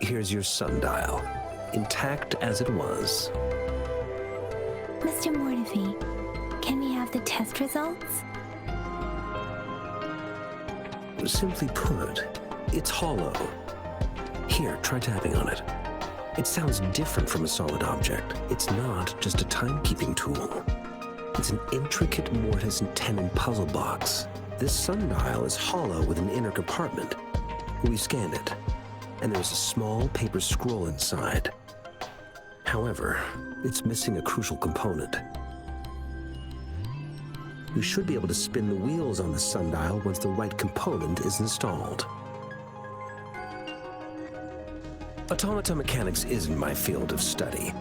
Here's your sundial, intact as it was. Mr. Mortefi, can we have the test results? Simply put, it's hollow. Here, try tapping on it. It sounds different from a solid object. It's not just a timekeeping tool. It's an intricate mortise and tenon puzzle box. This sundial is hollow with an inner compartment. We scanned it, and there's a small paper scroll inside. However, it's missing a crucial component. We should be able to spin the wheels on the sundial once the right component is installed. Automata mechanics isn't my field of study.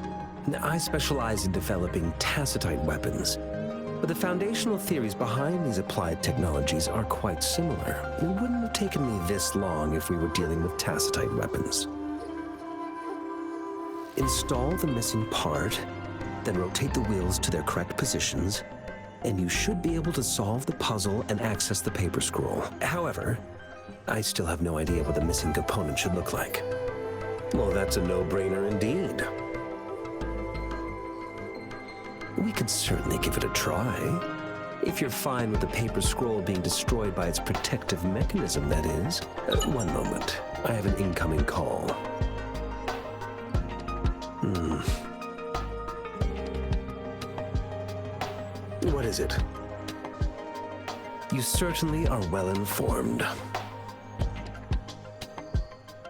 I specialize in developing tacitite weapons, but the foundational theories behind these applied technologies are quite similar. It wouldn't have taken me this long if we were dealing with tacitite weapons. Install the missing part, then rotate the wheels to their correct positions, and you should be able to solve the puzzle and access the paper scroll. However, I still have no idea what the missing component should look like. Well, that's a no-brainer indeed. We could certainly give it a try. If you're fine with the paper scroll being destroyed by its protective mechanism, that is. One moment. I have an incoming call. What is it? You certainly are well informed.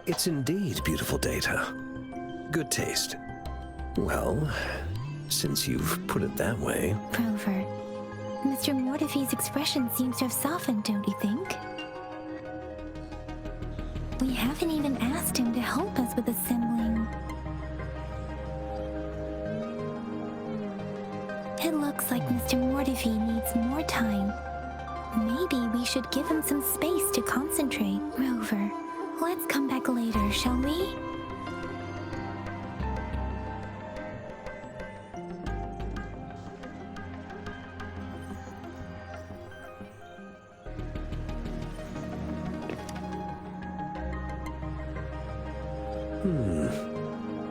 It's indeed beautiful data. Good taste. Well, since you've put it that way... Rover, Mr. Mortefi's expression seems to have softened, don't you think? We haven't even asked him to help us with assembling. It looks like Mr. Mortefi needs more time. Maybe we should give him some space to concentrate. Rover, let's come back later, shall we?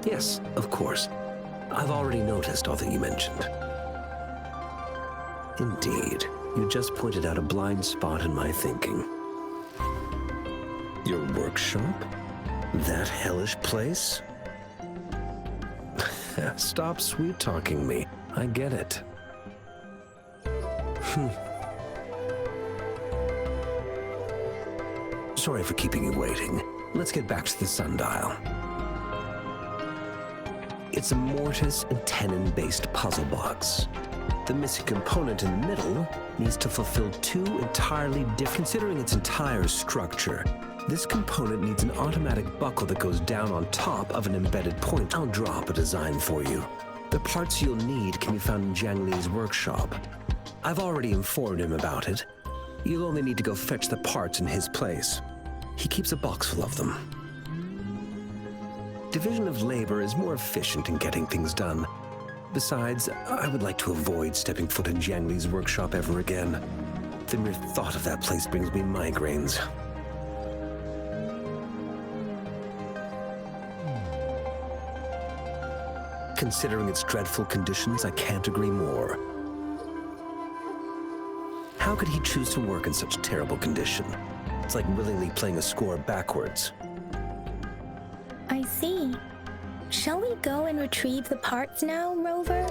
Yes, of course. I've already noticed all that you mentioned. Indeed, you just pointed out a blind spot in my thinking. Your workshop? That hellish place? Stop sweet-talking me. I get it. Sorry for keeping you waiting. Let's get back to the sundial. It's a mortise and tenon-based puzzle box. The missing component in the middle needs to fulfill two entirely different... Considering its entire structure, this component needs an automatic buckle that goes down on top of an embedded point. I'll drop a design for you. The parts you'll need can be found in Jiang Li's workshop. I've already informed him about it. You'll only need to go fetch the parts in his place. He keeps a box full of them. Division of labor is more efficient in getting things done. Besides, I would like to avoid stepping foot in Jiang Li's workshop ever again. The mere thought of that place brings me migraines. Considering its dreadful conditions, I can't agree more. How could he choose to work in such terrible condition? It's like willingly playing a score backwards. I see. Shall we go and retrieve the parts now, Rover?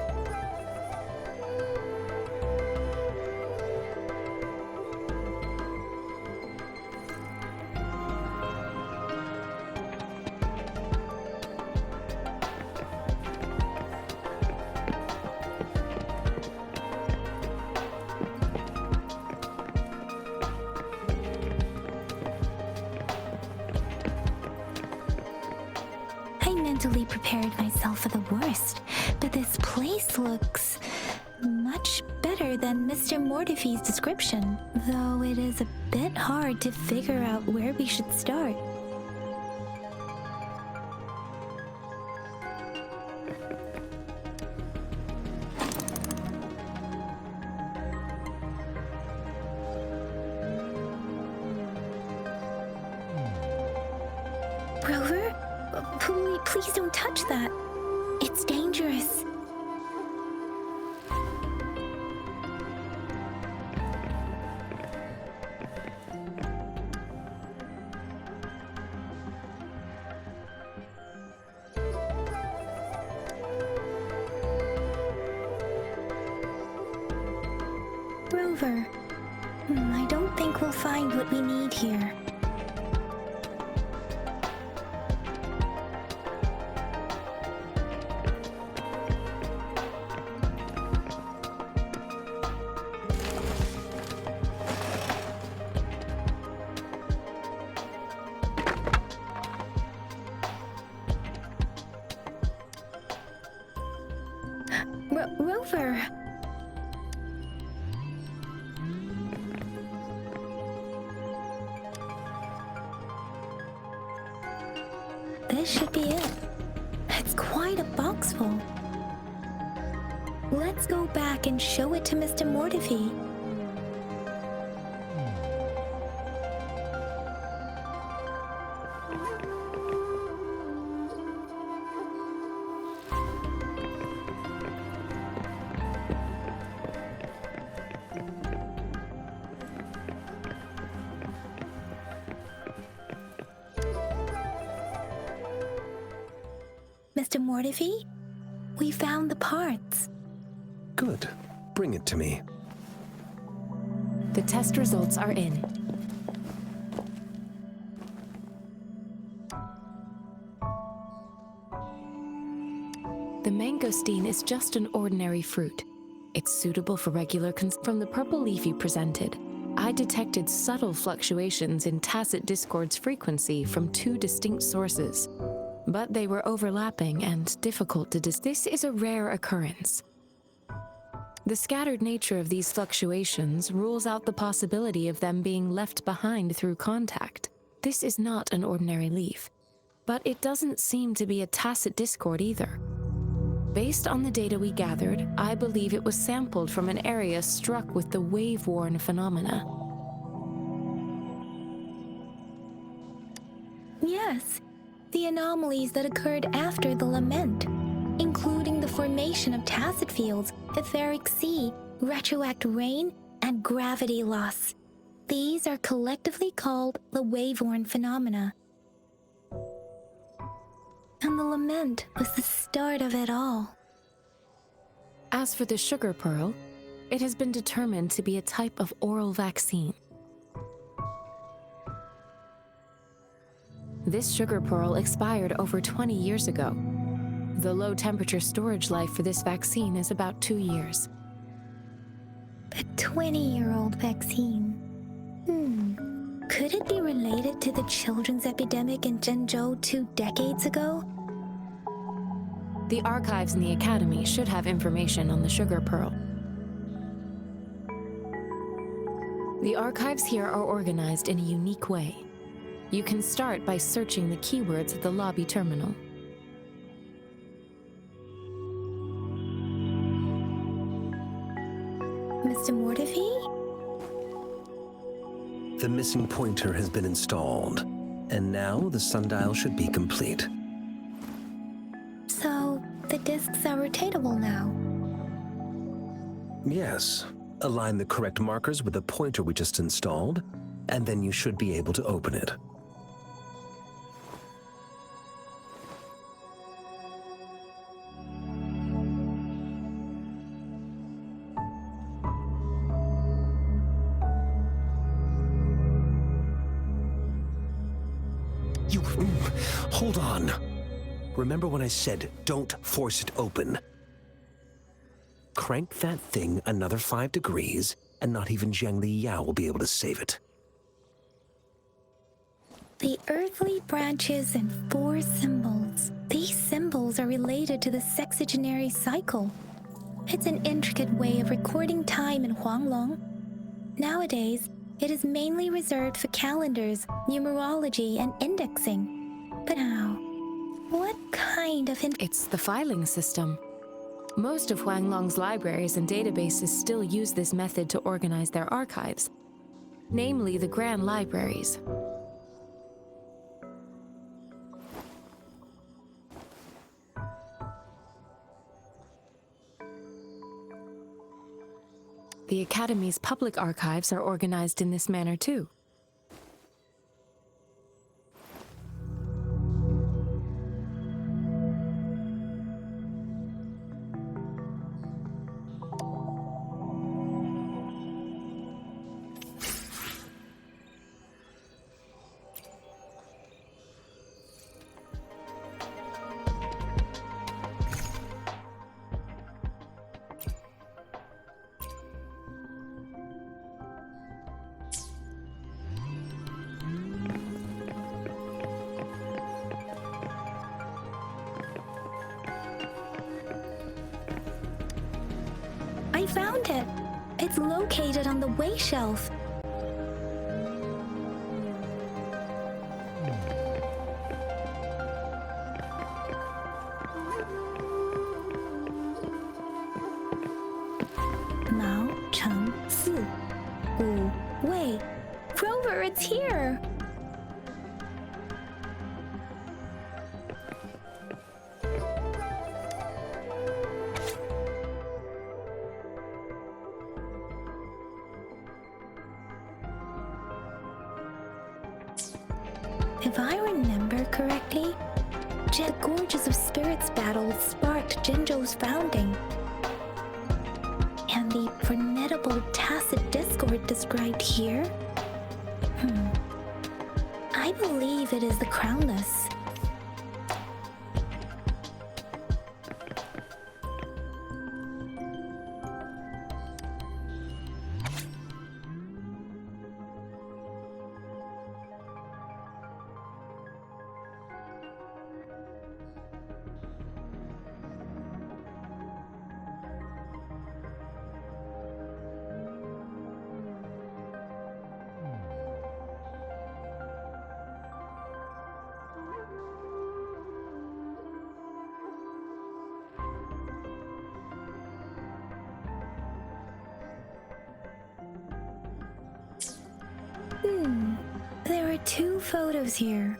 Mentally prepared myself for the worst, but this place looks much better than Mr. Mortefi's description, though it is a bit hard to figure out where we should start. Rover? please don't touch that. It's dangerous. Rover, I don't think we'll find what we need here. Rover! This should be it. It's quite a box full. Let's go back and show it to Mr. Mortefi. Mr. Mortefi, we found the parts. Good. Bring it to me. The test results are in. The mangosteen is just an ordinary fruit. It's suitable for regular from the purple leaf you presented. I detected subtle fluctuations in tacit discord's frequency from two distinct sources, but they were overlapping and difficult to This is a rare occurrence. The scattered nature of these fluctuations rules out the possibility of them being left behind through contact. This is not an ordinary leaf, but it doesn't seem to be a tacit discord either. Based on the data we gathered, I believe it was sampled from an area struck with the wave-worn phenomena. Yes, the anomalies that occurred after the lament, including the formation of tacit fields, etheric sea, retroact rain, and gravity loss. These are collectively called the wave-worn phenomena. And the lament was the start of it all. As for the sugar pearl, it has been determined to be a type of oral vaccine. This sugar pearl expired over 20 years ago. The low-temperature storage life for this vaccine is about 2 years. A 20-year-old vaccine. Could it be related to the children's epidemic in Zhengzhou 2 decades ago? The archives in the Academy should have information on the sugar pearl. The archives here are organized in a unique way. You can start by searching the keywords at the lobby terminal. Mr. Mortefi? The missing pointer has been installed, and now the sundial should be complete. So, the discs are rotatable now. Yes. Align the correct markers with the pointer we just installed, and then you should be able to open it. Hold on. Remember when I said, don't force it open? Crank that thing another 5 degrees, and not even Zhang Li Yao will be able to save it. The earthly branches and 4 symbols. These symbols are related to the sexagenary cycle. It's an intricate way of recording time in Huanglong. Nowadays, it is mainly reserved for calendars, numerology, and indexing. But now, what kind of It's the filing system. Most of Huanglong's libraries and databases still use this method to organize their archives, namely the grand libraries. The Academy's public archives are organized in this manner too. I found it. It's located on the way shelf. Mao Cheng Si, Wu Wei. Rover, it's here. If I remember correctly, the Gorges of Spirits battle sparked Jinzhou's founding. And the formidable tacit discord described here? I believe it is the Crownless. There are two photos here.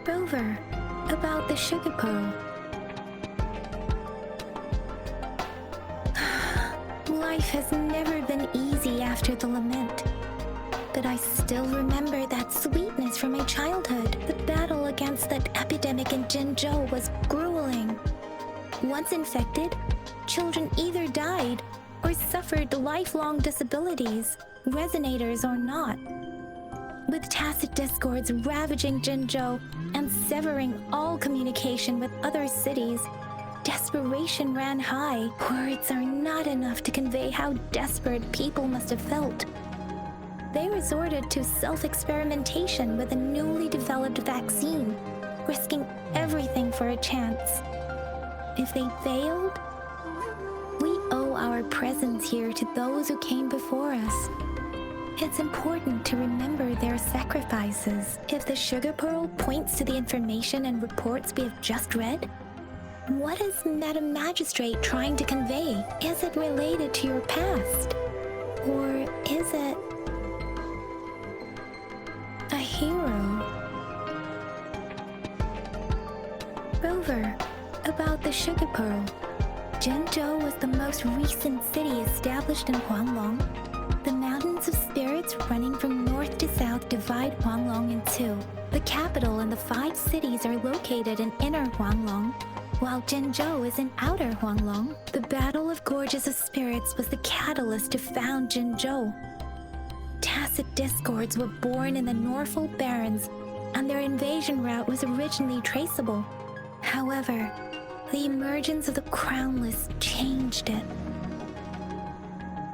Rover, about the sugar pearl. Life has never been easy after the lament. But I still remember that sweetness from my childhood. The battle against that epidemic in Jinzhou was grueling. Once infected, children either died or suffered lifelong disabilities, resonators or not. With tacit discords ravaging Jinzhou and severing all communication with other cities, desperation ran high. Words are not enough to convey how desperate people must have felt. They resorted to self-experimentation with a newly developed vaccine, risking everything for a chance. If they failed, we owe our presence here to those who came before us. It's important to remember their sacrifices. If the sugar pearl points to the information and reports we have just read, what is Madam Magistrate trying to convey? Is it related to your past? Or is it a hero? Rover, about the sugar pearl. Jinzhou was the most recent city established in Huanglong. The Mountains of Spirits running from north to south divide Huanglong in two. The capital and the 5 cities are located in inner Huanglong, while Jinzhou is in outer Huanglong. The Battle of Gorges of Spirits was the catalyst to found Jinzhou. Tacit discords were born in the Norfolk Barrens, and their invasion route was originally traceable. However, the emergence of the Crownless changed it.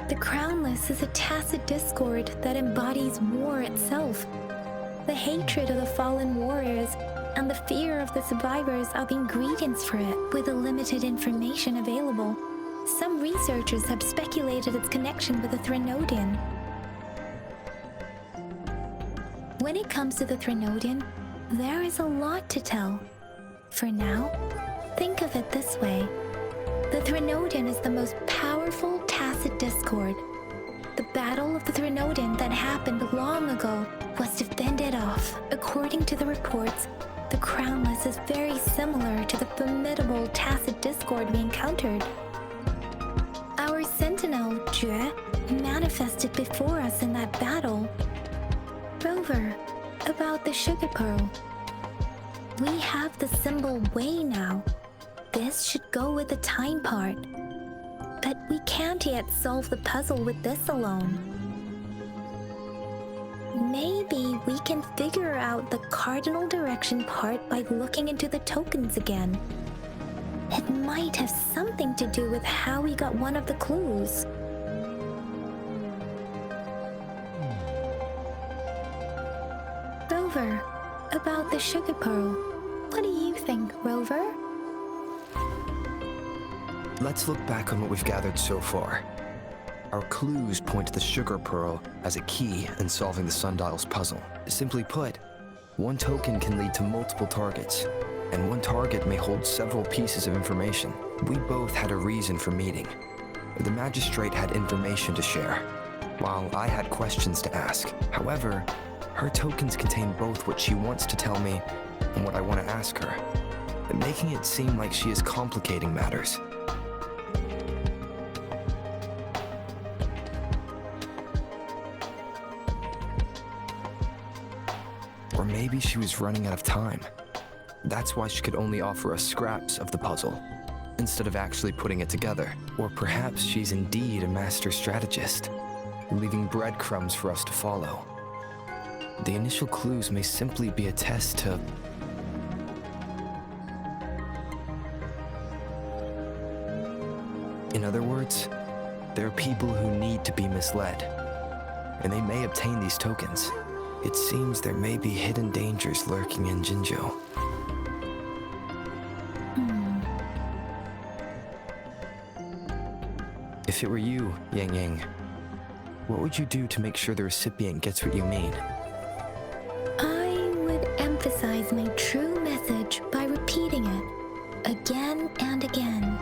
The Crownless is a tacit discord that embodies war itself. The hatred of the fallen warriors and the fear of the survivors are the ingredients for it. With the limited information available, some researchers have speculated its connection with the Threnodian. When it comes to the Threnodian, there is a lot to tell. For now, think of it this way. The Threnodian is the most powerful tacit discord. The Battle of the Threnodian that happened long ago was to fend it off. According to the reports, the Crownless is very similar to the formidable tacit discord we encountered. Our sentinel, Jue, manifested before us in that battle. Rover, about the sugar pearl. We have the symbol Wei now. This should go with the time part. But we can't yet solve the puzzle with this alone. Maybe we can figure out the cardinal direction part by looking into the tokens again. It might have something to do with how we got one of the clues. Rover, about the sugar pearl. What do you think, Rover? Let's look back on what we've gathered so far. Our clues point to the sugar pearl as a key in solving the sundial's puzzle. Simply put, one token can lead to multiple targets, and one target may hold several pieces of information. We both had a reason for meeting. The magistrate had information to share, while I had questions to ask. However, her tokens contain both what she wants to tell me and what I want to ask her, making it seem like she is complicating matters. Or maybe she was running out of time. That's why she could only offer us scraps of the puzzle, instead of actually putting it together. Or perhaps she's indeed a master strategist, leaving breadcrumbs for us to follow. The initial clues may simply be a test to... In other words, there are people who need to be misled, and they may obtain these tokens. It seems there may be hidden dangers lurking in Jinzhou. If it were you, Yang Yang, what would you do to make sure the recipient gets what you mean? I would emphasize my true message by repeating it again and again.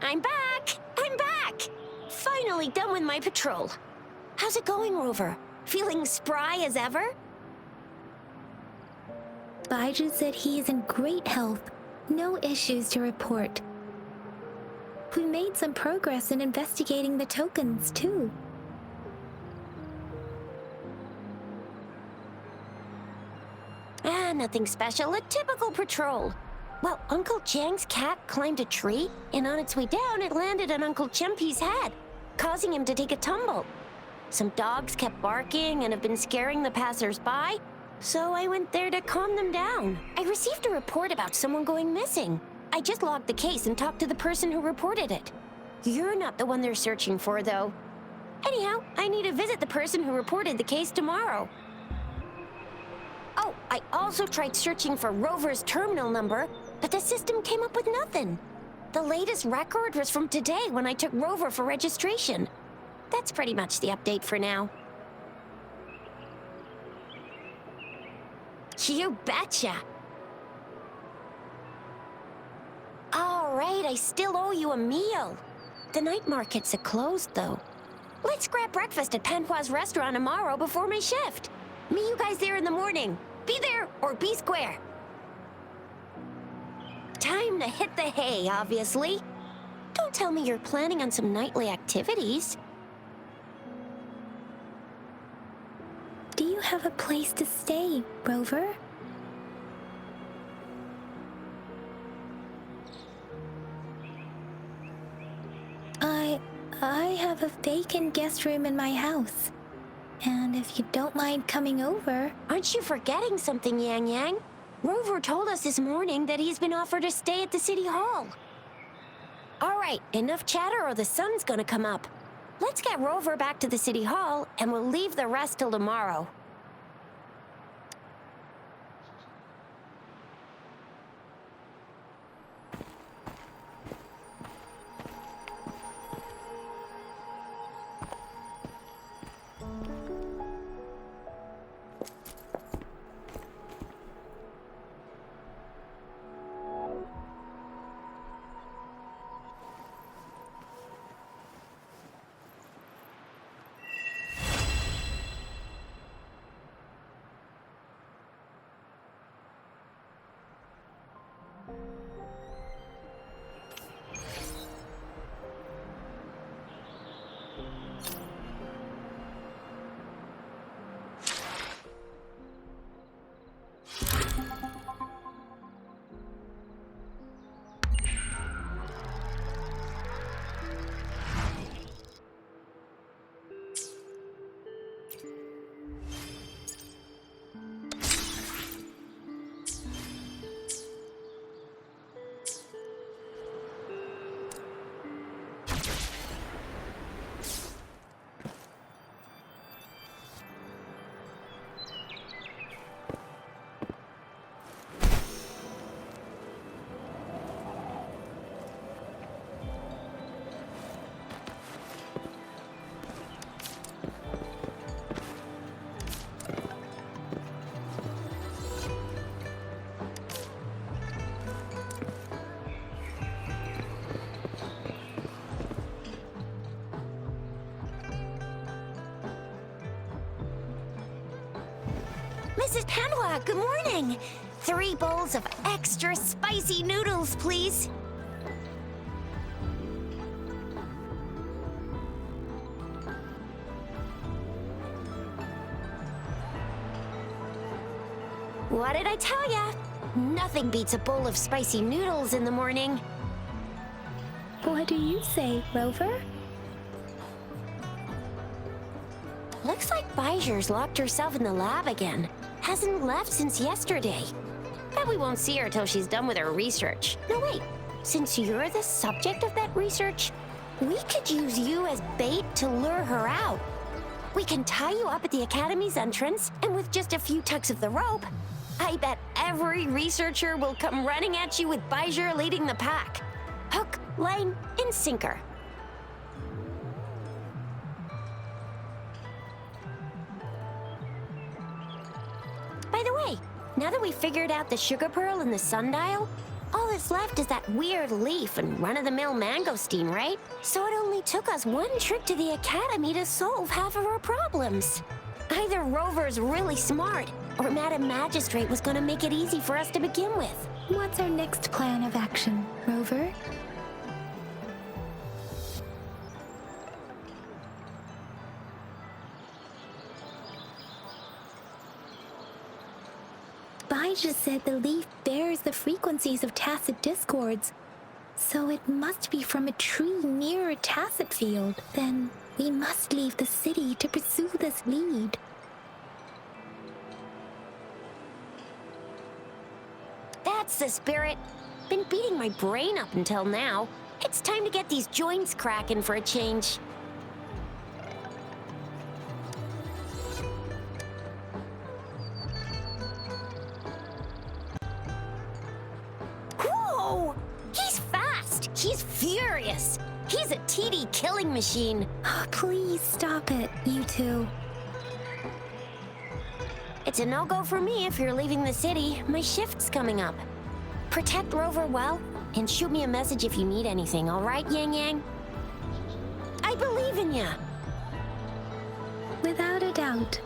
I'm back! I'm back! Finally done with my patrol. How's it going, Rover? Feeling spry as ever? Bijou said he is in great health. No issues to report. We made some progress in investigating the tokens, too. Nothing special. A typical patrol. Well, Uncle Chang's cat climbed a tree, and on its way down, it landed on Uncle Chempi's head, causing him to take a tumble. Some dogs kept barking and have been scaring the passers-by, so I went there to calm them down. I received a report about someone going missing. I just logged the case and talked to the person who reported it. You're not the one they're searching for, though. Anyhow, I need to visit the person who reported the case tomorrow. Oh, I also tried searching for Rover's terminal number, but the system came up with nothing. The latest record was from today when I took Rover for registration. That's pretty much the update for now. You betcha! All right, I still owe you a meal. The night markets are closed, though. Let's grab breakfast at Panhua's restaurant tomorrow before my shift. Meet you guys there in the morning. Be there or be square. Time to hit the hay, obviously. Don't tell me you're planning on some nightly activities. Do you have a place to stay, Rover? I have a vacant guest room in my house. And if you don't mind coming over... Aren't you forgetting something, Yang Yang? Rover told us this morning that he's been offered a stay at the City Hall. All right, enough chatter or the sun's gonna come up. Let's get Rover back to the City Hall, and we'll leave the rest till tomorrow. Mrs. Panhua, good morning. 3 bowls of extra spicy noodles, please. What did I tell ya? Nothing beats a bowl of spicy noodles in the morning. What do you say, Rover? Looks like Bijou's locked herself in the lab again. Hasn't left since yesterday. Bet we won't see her till she's done with her research. No, wait. Since you're the subject of that research, we could use you as bait to lure her out. We can tie you up at the Academy's entrance, and with just a few tugs of the rope, I bet every researcher will come running at you with Bijou leading the pack. Hook, line, and sinker. By the way, now that we've figured out the sugar pearl and the sundial, all that's left is that weird leaf and run-of-the-mill mangosteen, right? So it only took us one trip to the Academy to solve half of our problems. Either Rover's really smart, Or Madam Magistrate was gonna make it easy for us to begin with. What's our next plan of action, Rover? Bijah said the leaf bears the frequencies of tacit discords, so it must be from a tree near a tacit field. Then we must leave the city to pursue this lead. That's the spirit. Been beating my brain up until now. It's time to get these joints cracking for a change. Whoa! He's fast! He's furious! He's a TD killing machine! Oh, please stop it, you two. It's a no-go for me if you're leaving the city. My shift's coming up. Protect Rover well, and shoot me a message if you need anything, all right, Yang Yang? I believe in ya! Without a doubt.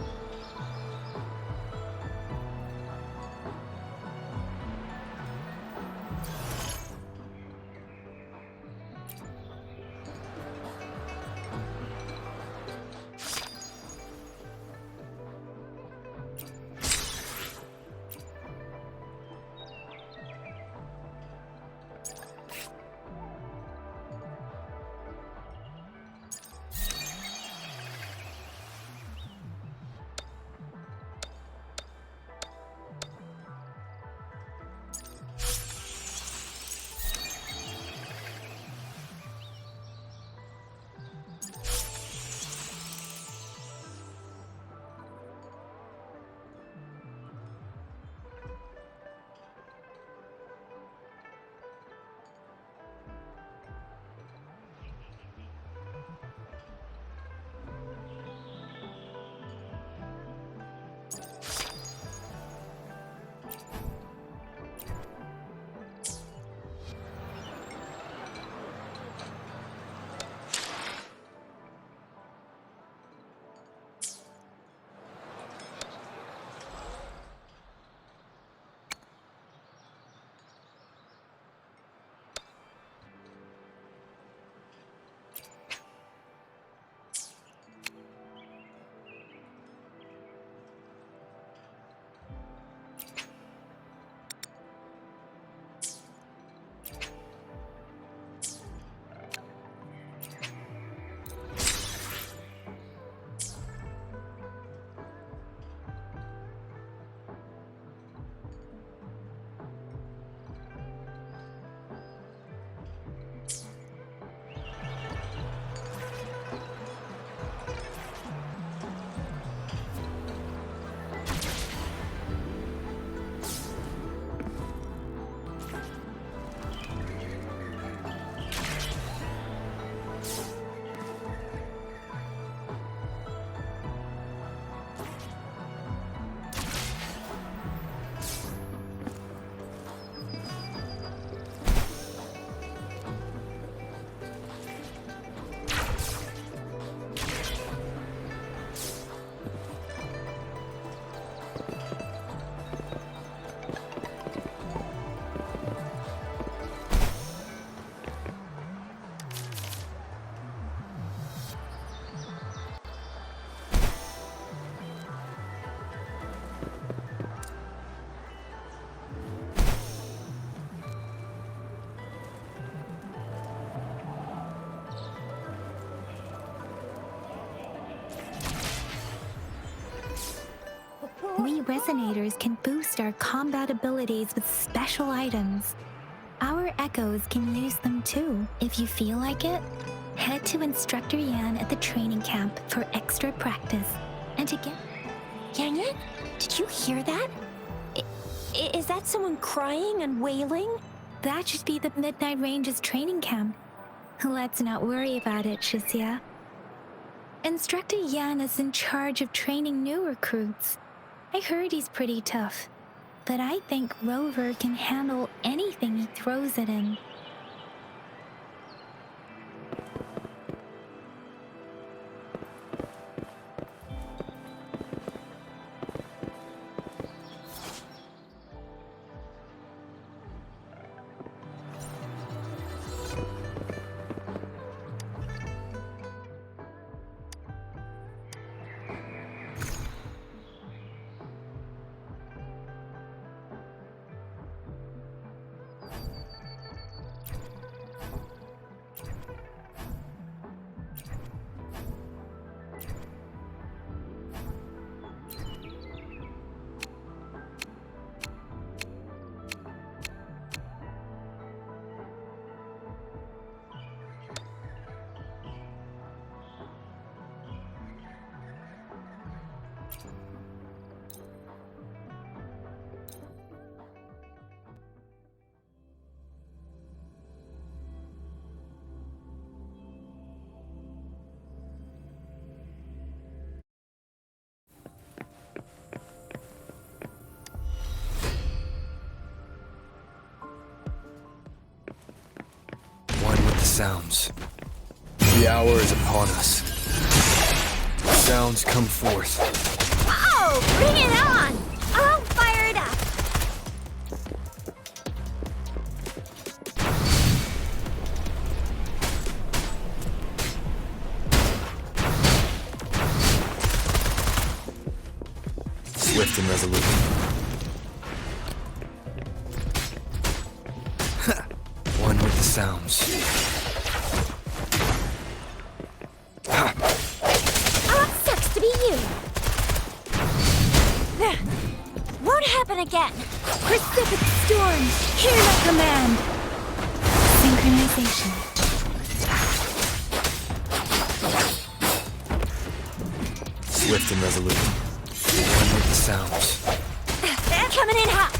We resonators can boost our combat abilities with special items. Our echoes can use them too. If you feel like it, head to Instructor Yan at the training camp for extra practice. And to get... Yang Yang, did you hear that? Is that someone crying and wailing? That should be the Midnight Ranges training camp. Let's not worry about it, Shisia. Instructor Yan is in charge of training new recruits. I heard he's pretty tough, but I think Rover can handle anything he throws at him. sounds. The hour is upon us. Sounds come forth. Oh, bring it on! I'll fire it up! Swift and resolute. One with the sounds. Oh, it sucks to be you. Won't happen again. Precipitate storm, hear my command. Synchronization. Swift and resolute. One with the sounds. They're coming in hot.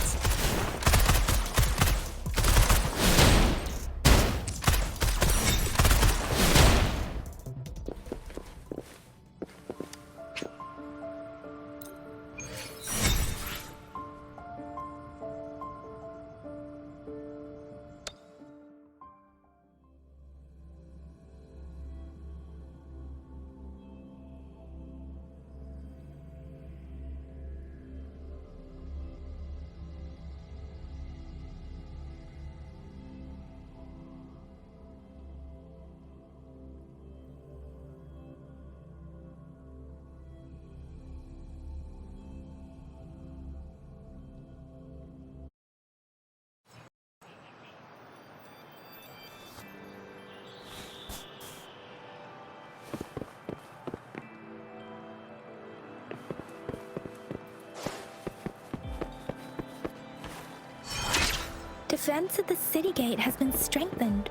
Defense at the city gate has been strengthened.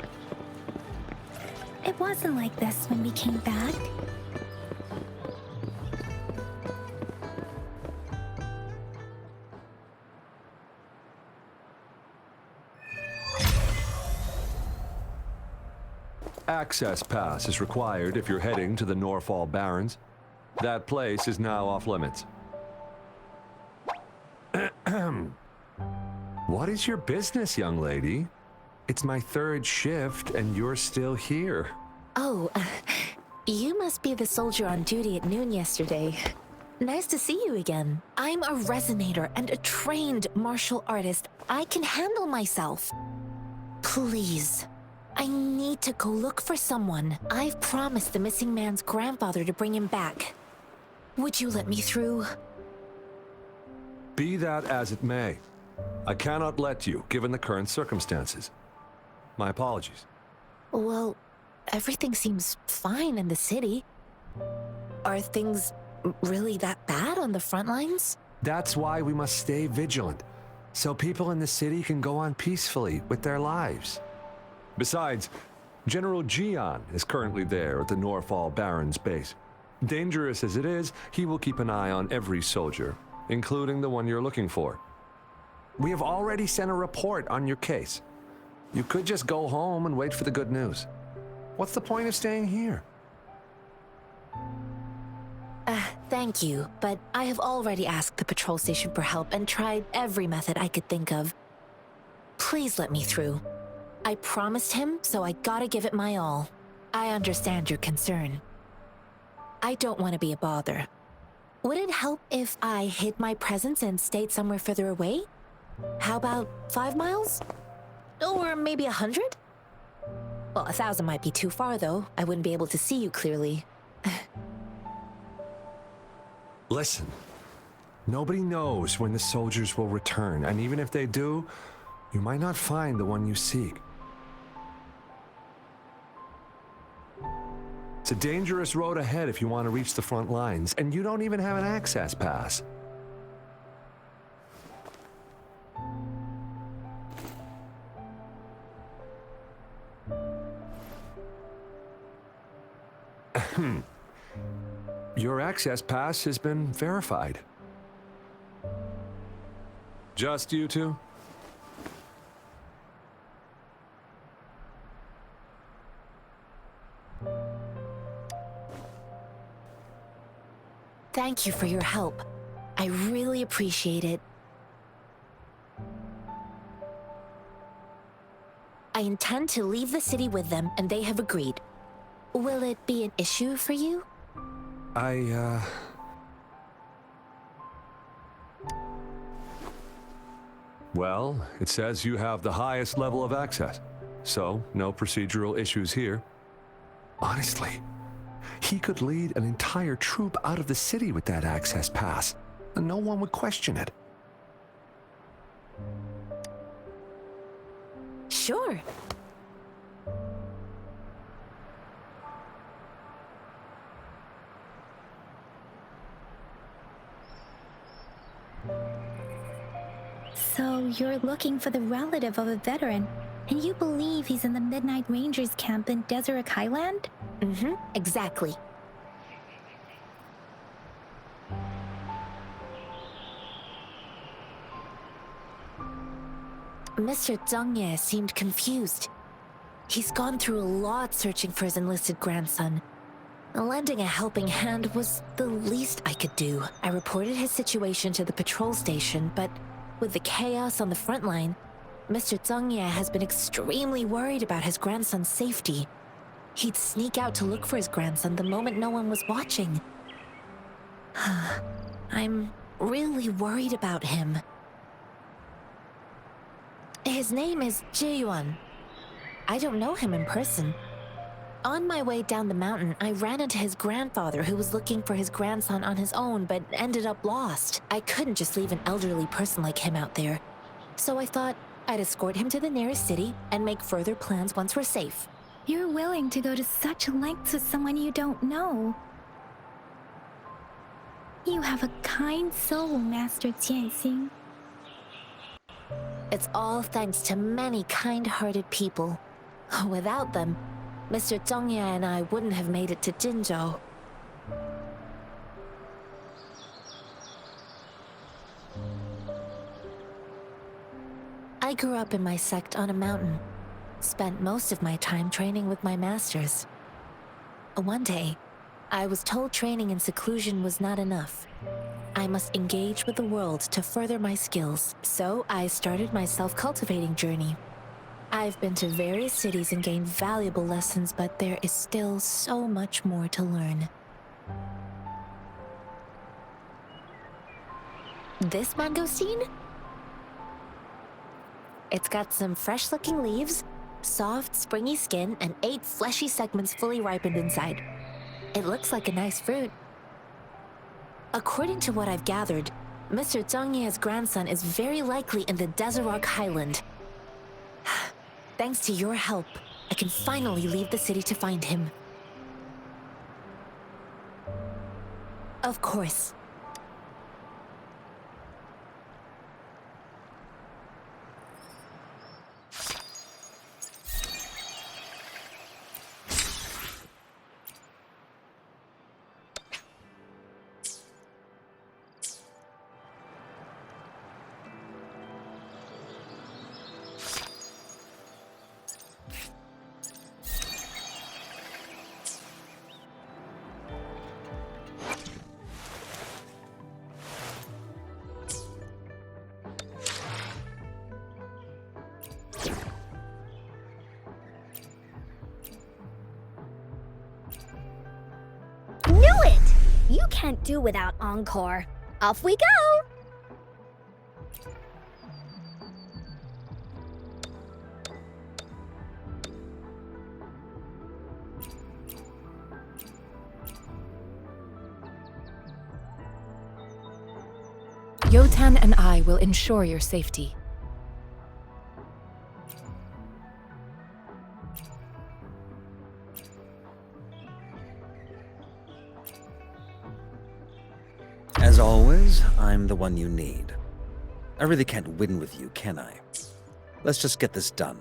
It wasn't like this when we came back. Access pass is required if you're heading to the Norfall Barrens. That place is now off limits. What is your business, young lady? It's my third shift and you're still here. Oh, you must be the soldier on duty at noon yesterday. Nice to see you again. I'm a resonator and a trained martial artist. I can handle myself. Please, I need to go look for someone. I've promised the missing man's grandfather to bring him back. Would you let me through? Be that as it may, I cannot let you, given the current circumstances. My apologies. Well, everything seems fine in the city. Are things really that bad on the front lines? That's why we must stay vigilant, so people in the city can go on peacefully with their lives. Besides, General Gian is currently there at the Norfall Barrens base. Dangerous as it is, he will keep an eye on every soldier, including the one you're looking for. We have already sent a report on your case. You could just go home and wait for the good news. What's the point of staying here? Thank you, but I have already asked the patrol station for help and tried every method I could think of. Please let me through. I promised him, so I gotta give it my all. I understand your concern. I don't want to be a bother. Would it help if I hid my presence and stayed somewhere further away? How about 5 miles? Or maybe 100? Well, 1,000 might be too far, though. I wouldn't be able to see you clearly. Listen, nobody knows when the soldiers will return, and even if they do, you might not find the one you seek. It's a dangerous road ahead if you want to reach the front lines, and you don't even have an access pass. Your access pass has been verified. Just you two? Thank you for your help. I really appreciate it. I intend to leave the city with them, and they have agreed. Will it be an issue for you? Well, it says you have the highest level of access, so no procedural issues here. Honestly, he could lead an entire troop out of the city with that access pass, and no one would question it. Sure. So you're looking for the relative of a veteran, and you believe he's in the Midnight Rangers camp in Deseret Highland? Mm-hmm, exactly. Mr. Zhengye seemed confused. He's gone through a lot searching for his enlisted grandson. Lending a helping hand was the least I could do. I reported his situation to the patrol station, but with the chaos on the front line, Mr. Zhengye has been extremely worried about his grandson's safety. He'd sneak out to look for his grandson the moment no one was watching. I'm really worried about him. His name is Jiyuan. I don't know him in person. On my way down the mountain, I ran into his grandfather who was looking for his grandson on his own but ended up lost. I couldn't just leave an elderly person like him out there. So I thought I'd escort him to the nearest city and make further plans once we're safe. You're willing to go to such lengths with someone you don't know. You have a kind soul, Master Jianxing. It's all thanks to many kind-hearted people. Without them, Mr. Zhengye and I wouldn't have made it to Jinzhou. I grew up in my sect on a mountain. Spent most of my time training with my masters. One day, I was told training in seclusion was not enough. I must engage with the world to further my skills, so I started my self-cultivating journey. I've been to various cities and gained valuable lessons, but there is still so much more to learn. This mangosteen? It's got some fresh-looking leaves, soft, springy skin, and 8 fleshy segments fully ripened inside. It looks like a nice fruit. According to what I've gathered, Mr. Zhengye's grandson is very likely in the Deseret Highland. Thanks to your help, I can finally leave the city to find him. Of course. Knew it! You can't do without Encore. Off we go! Yotan and I will ensure your safety. As always, I'm the one you need. I really can't win with you, can I? Let's just get this done.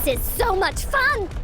This is so much fun!